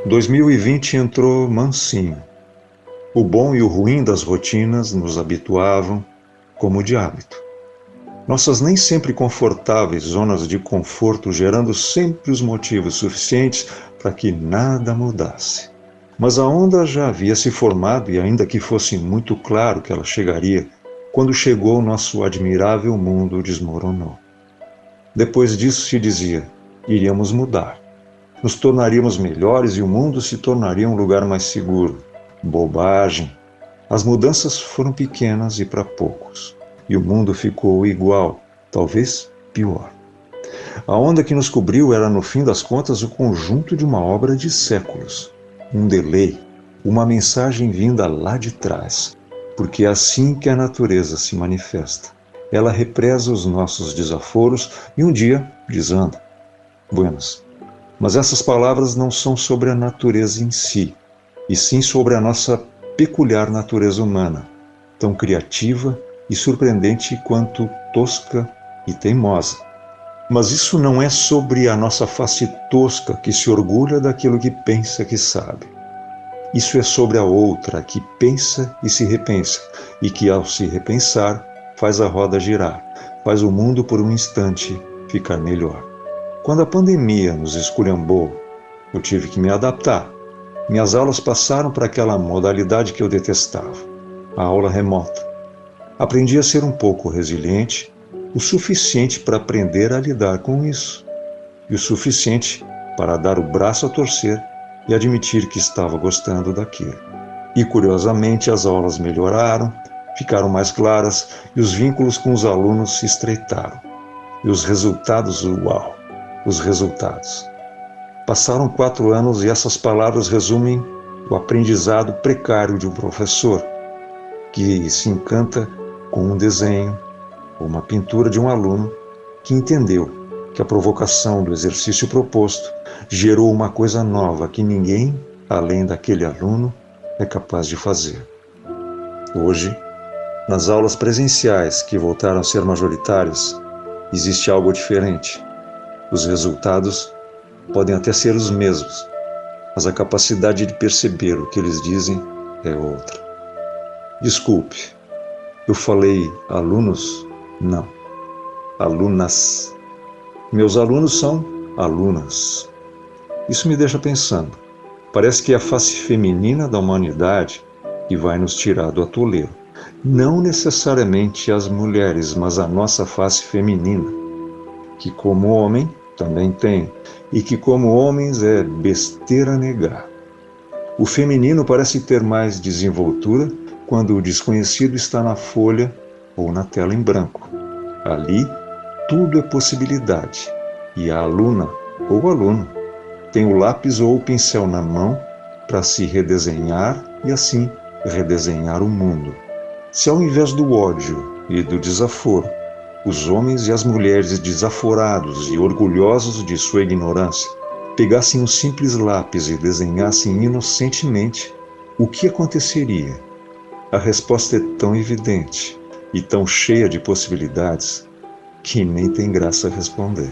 ...2020 entrou mansinho. O bom e o ruim das rotinas nos habituavam, como de hábito. Nossas nem sempre confortáveis zonas de conforto gerando sempre os motivos suficientes para que nada mudasse. Mas a onda já havia se formado e ainda que fosse muito claro que ela chegaria, quando chegou nosso admirável mundo desmoronou. Depois disso se dizia, iríamos mudar. Nos tornaríamos melhores e o mundo se tornaria um lugar mais seguro. Bobagem. As mudanças foram pequenas e para poucos. E o mundo ficou igual, talvez pior. A onda que nos cobriu era, no fim das contas, o conjunto de uma obra de séculos. Um delay, uma mensagem vinda lá de trás. Porque é assim que a natureza se manifesta. Ela represa os nossos desaforos e um dia desanda. Buenas. Mas essas palavras não são sobre a natureza em si, e sim sobre a nossa peculiar natureza humana, tão criativa e surpreendente quanto tosca e teimosa. Mas isso não é sobre a nossa face tosca que se orgulha daquilo que pensa que sabe. Isso é sobre a outra que pensa e se repensa, e que ao se repensar faz a roda girar, faz o mundo por um instante ficar melhor. Quando a pandemia nos esculhambou, eu tive que me adaptar. Minhas aulas passaram para aquela modalidade que eu detestava, a aula remota. Aprendi a ser um pouco resiliente, o suficiente para aprender a lidar com isso, e o suficiente para dar o braço a torcer e admitir que estava gostando daquilo. E curiosamente as aulas melhoraram, ficaram mais claras e os vínculos com os alunos se estreitaram. E os resultados, uau! Os resultados. Passaram 4 anos e essas palavras resumem o aprendizado precário de um professor que se encanta com um desenho ou uma pintura de um aluno que entendeu que a provocação do exercício proposto gerou uma coisa nova que ninguém, além daquele aluno, é capaz de fazer. Hoje, nas aulas presenciais que voltaram a ser majoritárias, existe algo diferente. Os resultados podem até ser os mesmos, mas a capacidade de perceber o que eles dizem é outra. Desculpe, eu falei alunos? Não, alunas. Meus alunos são alunas. Isso me deixa pensando. Parece que é a face feminina da humanidade que vai nos tirar do atoleiro. Não necessariamente as mulheres, mas a nossa face feminina, que como homem também tem, e que como homens é besteira negar. O feminino parece ter mais desenvoltura quando o desconhecido está na folha ou na tela em branco. Ali, tudo é possibilidade, e a aluna ou aluno tem o lápis ou o pincel na mão para se redesenhar e assim redesenhar o mundo. Se ao invés do ódio e do desaforo, os homens e as mulheres desaforados e orgulhosos de sua ignorância pegassem um simples lápis e desenhassem inocentemente, o que aconteceria? A resposta é tão evidente e tão cheia de possibilidades que nem tem graça responder.